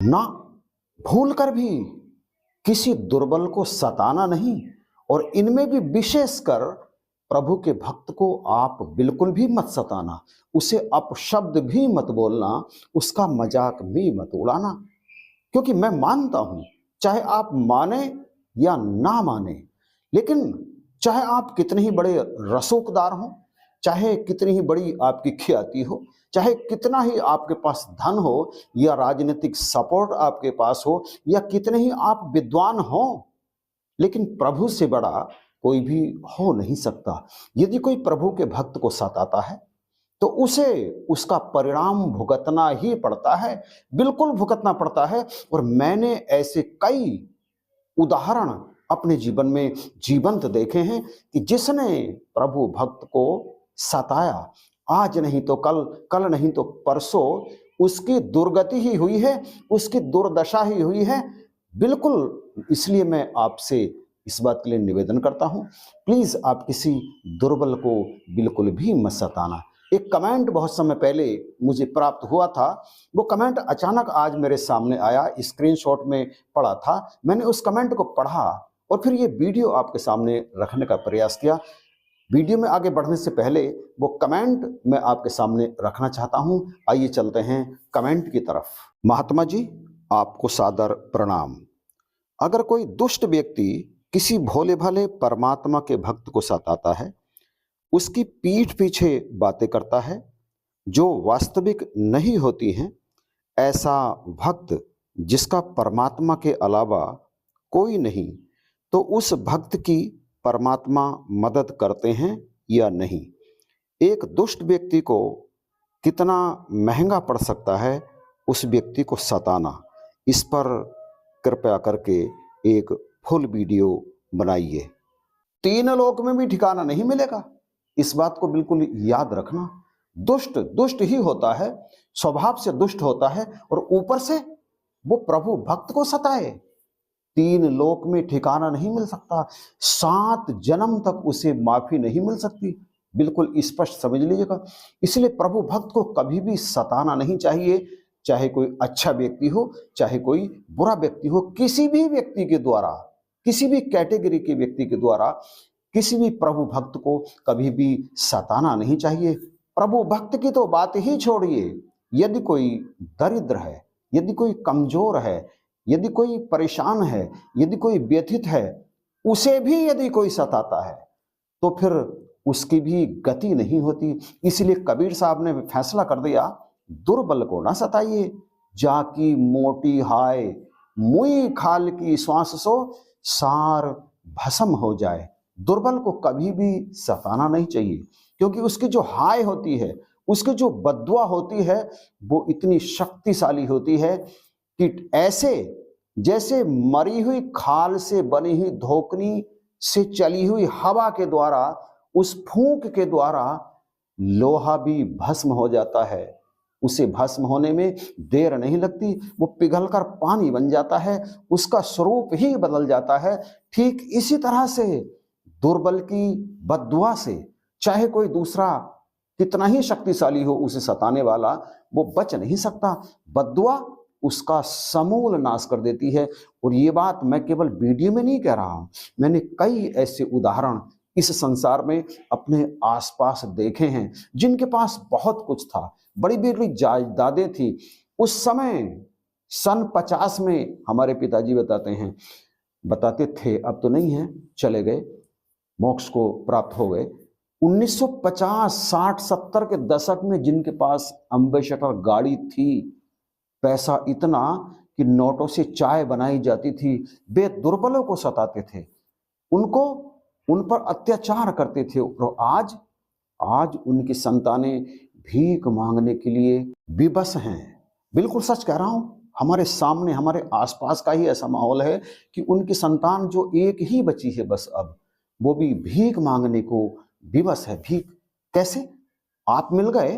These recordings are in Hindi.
ना भूल कर भी किसी दुर्बल को सताना नहीं, और इनमें भी विशेषकर प्रभु के भक्त को आप बिल्कुल भी मत सताना, उसे अपशब्द भी मत बोलना, उसका मजाक भी मत उड़ाना। क्योंकि मैं मानता हूं, चाहे आप माने या ना माने, लेकिन चाहे आप कितने ही बड़े रसूखदार हों, चाहे कितनी ही बड़ी आपकी ख्याति हो, चाहे कितना ही आपके पास धन हो या राजनीतिक सपोर्ट आपके पास हो, या कितने ही आप विद्वान हो, लेकिन प्रभु से बड़ा कोई भी हो नहीं सकता। यदि कोई प्रभु के भक्त को सताता है तो उसे उसका परिणाम भुगतना ही पड़ता है, बिल्कुल भुगतना पड़ता है। और मैंने ऐसे कई उदाहरण अपने जीवन में जीवंत देखे हैं कि जिसने प्रभु भक्त को सताया, आज नहीं तो कल, कल नहीं तो परसों उसकी दुर्गति ही हुई है, उसकी दुर्दशा ही हुई है। बिल्कुल, इसलिए मैं आपसे इस बात के लिए निवेदन करता हूं, प्लीज आप किसी दुर्बल को बिल्कुल भी मत सताना। एक कमेंट बहुत समय पहले मुझे प्राप्त हुआ था, वो कमेंट अचानक आज मेरे सामने आया, स्क्रीनशॉट में पड़ा था। मैंने उस कमेंट को पढ़ा और फिर ये वीडियो आपके सामने रखने का प्रयास किया। वीडियो में आगे बढ़ने से पहले वो कमेंट मैं आपके सामने रखना चाहता हूं। आइए चलते हैं कमेंट की तरफ। महात्मा जी, आपको सादर प्रणाम। अगर कोई दुष्ट व्यक्ति किसी भोले भाले परमात्मा के भक्त को सताता है, उसकी पीठ पीछे बातें करता है जो वास्तविक नहीं होती हैं, ऐसा भक्त जिसका परमात्मा के अलावा कोई नहीं, तो उस भक्त की परमात्मा मदद करते हैं या नहीं? एक दुष्ट व्यक्ति को कितना महंगा पड़ सकता है उस व्यक्ति को सताना? इस पर कृपया करके एक फुल वीडियो बनाइए। तीन लोक में भी ठिकाना नहीं मिलेगा, इस बात को बिल्कुल याद रखना। दुष्ट दुष्ट ही होता है, स्वभाव से दुष्ट होता है, और ऊपर से वो प्रभु भक्त को सताए, तीन लोक में ठिकाना नहीं मिल सकता, 7 जन्म तक उसे माफी नहीं मिल सकती। बिल्कुल स्पष्ट समझ लीजिएगा। इसलिए प्रभु भक्त को कभी भी सताना नहीं चाहिए, चाहे कोई अच्छा व्यक्ति हो, चाहे कोई बुरा व्यक्ति हो। किसी भी व्यक्ति के द्वारा, किसी भी कैटेगरी के व्यक्ति के द्वारा किसी भी प्रभु भक्त को कभी भी सताना नहीं चाहिए। प्रभु भक्त की तो बात ही छोड़िए, यदि कोई दरिद्र है, यदि कोई कमजोर है, यदि कोई परेशान है, यदि कोई व्यथित है, उसे भी यदि कोई सताता है तो फिर उसकी भी गति नहीं होती। इसलिए कबीर साहब ने फैसला कर दिया, दुर्बल को ना सताइए, जाकी मोटी हाय, मुई खाल की श्वास सो सार भस्म हो जाए। दुर्बल को कभी भी सताना नहीं चाहिए, क्योंकि उसकी जो हाय होती है, उसकी जो बद्दुआ होती है, वो इतनी शक्तिशाली होती है कि ऐसे जैसे मरी हुई खाल से बनी हुई धोकनी से चली हुई हवा के द्वारा, उस फूंक के द्वारा लोहा भी भस्म हो जाता है। उसे भस्म होने में देर नहीं लगती, वो पिघलकर पानी बन जाता है, उसका स्वरूप ही बदल जाता है। ठीक इसी तरह से दुर्बल की बद्दुआ से चाहे कोई दूसरा कितना ही शक्तिशाली हो, उसे सताने वाला, वो बच नहीं सकता। बद्दुआ उसका समूल नाश कर देती है। और ये बात मैं केवल वीडियो में नहीं कह रहा हूं, मैंने कई ऐसे उदाहरण इस संसार में अपने आसपास देखे हैं, जिनके पास बहुत कुछ था, बड़ी बड़ी जायदादें थी। उस समय सन 50 में हमारे पिताजी बताते थे, अब तो नहीं है, चले गए, मोक्ष को प्राप्त हो गए। 1950, 60, 70 के दशक में जिनके पास अम्बेसडर गाड़ी थी, पैसा इतना कि नोटों से चाय बनाई जाती थी, वे दुर्बलों को सताते थे, उन पर अत्याचार करते थे। और आज उनकी संतानें भीख मांगने के लिए विवश हैं। बिल्कुल सच कह रहा हूं, हमारे सामने, हमारे आसपास का ही ऐसा माहौल है कि उनकी संतान जो एक ही बची है बस, अब वो भी भीख मांगने को विवश है। भीख कैसे? आप मिल गए,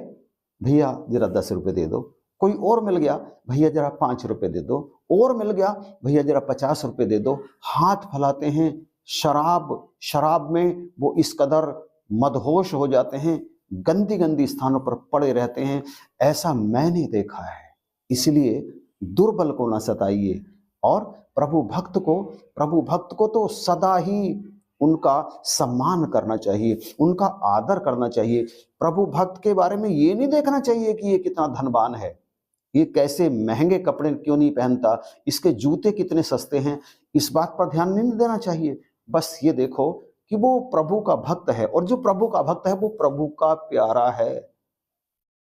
भैया जरा 10 रुपए दे दो, कोई और मिल गया, भैया जरा 5 रुपए दे दो, और मिल गया, भैया जरा 50 रुपए दे दो। हाथ फैलाते हैं, शराब में वो इस कदर मदहोश हो जाते हैं, गंदी गंदी स्थानों पर पड़े रहते हैं। ऐसा मैंने देखा है। इसलिए दुर्बल को ना सताइए। और प्रभु भक्त को तो सदा ही उनका सम्मान करना चाहिए, उनका आदर करना चाहिए। प्रभु भक्त के बारे में ये नहीं देखना चाहिए कि ये कितना धनवान है, ये कैसे महंगे कपड़े क्यों नहीं पहनता, इसके जूते कितने सस्ते हैं, इस बात पर ध्यान नहीं देना चाहिए। बस ये देखो कि वो प्रभु का भक्त है, और जो प्रभु का भक्त है वो प्रभु का प्यारा है।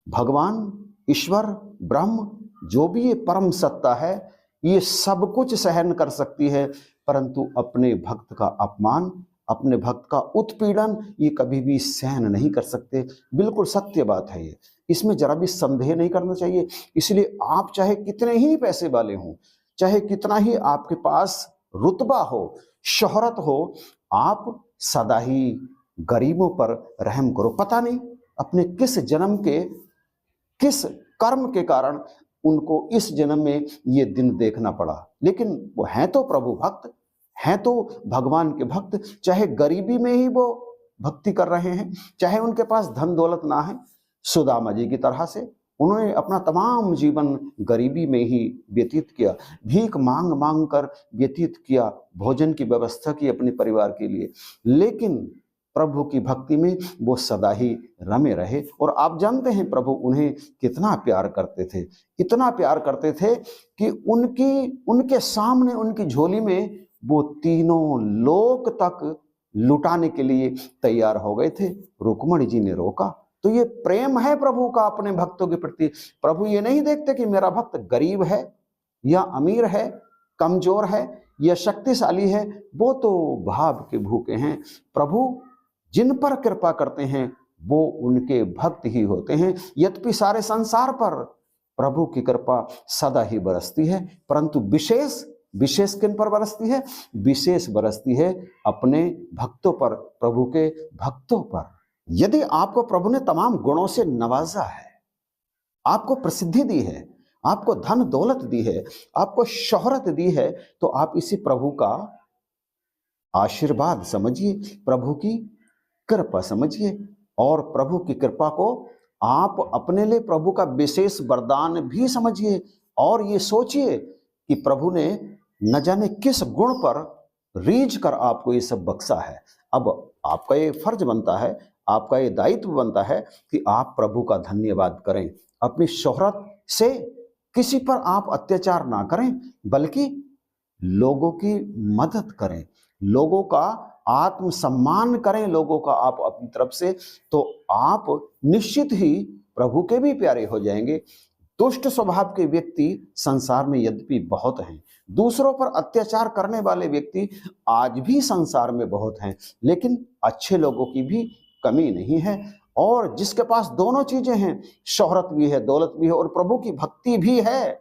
भगवान, ईश्वर, ब्रह्म, जो भी ये परम सत्ता है, ये सब कुछ सहन कर सकती है, परंतु अपने भक्त का अपमान, अपने भक्त का उत्पीड़न ये कभी भी सहन नहीं कर सकते। बिल्कुल सत्य बात है ये, इसमें जरा भी संदेह नहीं करना चाहिए। इसलिए आप चाहे कितने ही पैसे वाले हों, चाहे कितना ही आपके पास रुतबा हो, शोहरत हो, आप सदा ही गरीबों पर रहम करो। पता नहीं अपने किस जन्म के किस कर्म के कारण उनको इस जन्म में ये दिन देखना पड़ा, लेकिन वो हैं तो प्रभु भक्त, हैं तो भगवान के भक्त। चाहे गरीबी में ही वो भक्ति कर रहे हैं, चाहे उनके पास धन दौलत ना है, सुदामा जी की तरह से उन्होंने अपना तमाम जीवन गरीबी में ही व्यतीत किया, भीख मांग मांग कर व्यतीत किया, भोजन की व्यवस्था की अपने परिवार के लिए, लेकिन प्रभु की भक्ति में वो सदा ही रमे रहे। और आप जानते हैं प्रभु उन्हें कितना प्यार करते थे, इतना प्यार करते थे कि उनके सामने, उनकी झोली में वो तीनों लोक तक लुटाने के लिए तैयार हो गए थे। रुक्मणी जी ने रोका। तो ये प्रेम है प्रभु का अपने भक्तों के प्रति। प्रभु ये नहीं देखते कि मेरा भक्त गरीब है या अमीर है, कमजोर है या शक्तिशाली है, वो तो भाव के भूखे हैं। प्रभु जिन पर कृपा करते हैं वो उनके भक्त ही होते हैं। यद्यपि सारे संसार पर प्रभु की कृपा सदा ही बरसती है, परंतु विशेष किन पर बरसती है? विशेष बरसती है अपने भक्तों पर, प्रभु के भक्तों पर। यदि आपको प्रभु ने तमाम गुणों से नवाजा है, आपको प्रसिद्धि दी है, आपको धन दौलत दी है, आपको शोहरत दी है, तो आप इसी प्रभु का आशीर्वाद समझिए, प्रभु की कृपा समझिए, और प्रभु की कृपा को आप अपने लिए प्रभु का विशेष वरदान भी समझिए। और ये सोचिए कि प्रभु ने न जाने किस गुण पर रीझ कर आपको ये सब बख्शा है। अब आपका ये फर्ज बनता है, आपका ये दायित्व बनता है कि आप प्रभु का धन्यवाद करें। अपनी शोहरत से किसी पर आप अत्याचार ना करें, बल्कि लोगों की मदद करें, लोगों का आत्मसम्मान करें, लोगों का आप अपनी तरफ से, तो आप निश्चित ही प्रभु के भी प्यारे हो जाएंगे। दुष्ट स्वभाव के व्यक्ति संसार में यद्यपि बहुत हैं, दूसरों पर अत्याचार करने वाले व्यक्ति आज भी संसार में बहुत हैं, लेकिन अच्छे लोगों की भी कमी नहीं है। और जिसके पास दोनों चीजें हैं, शोहरत भी है, दौलत भी है और प्रभु की भक्ति भी है,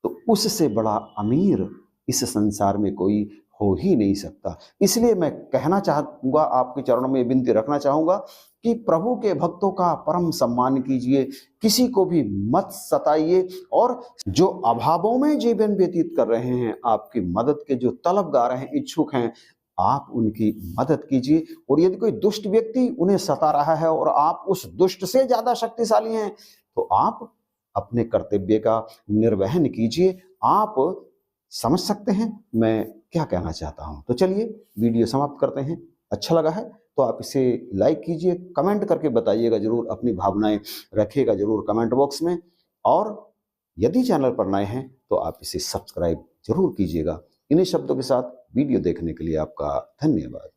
तो उससे बड़ा अमीर इस संसार में कोई हो ही नहीं सकता। इसलिए मैं कहना चाहूंगा, आपके चरणों में विनती रखना चाहूंगा कि प्रभु के भक्तों का परम सम्मान कीजिए, किसी को भी मत सताइए, और जो अभावों में जीवन व्यतीत कर रहे हैं, आपकी मदद के जो तलबगार हैं, इच्छुक हैं, आप उनकी मदद कीजिए। और यदि कोई दुष्ट व्यक्ति उन्हें सता रहा है और आप उस दुष्ट से ज्यादा शक्तिशाली हैं, तो आप अपने कर्तव्य का निर्वहन कीजिए। आप समझ सकते हैं मैं क्या कहना चाहता हूं। तो चलिए वीडियो समाप्त करते हैं। अच्छा लगा है तो आप इसे लाइक कीजिए, कमेंट करके बताइएगा जरूर, अपनी भावनाएं रखिएगा जरूर कमेंट बॉक्स में। और यदि चैनल पर नए हैं तो आप इसे सब्सक्राइब जरूर कीजिएगा। इन्हीं शब्दों के साथ वीडियो देखने के लिए आपका धन्यवाद।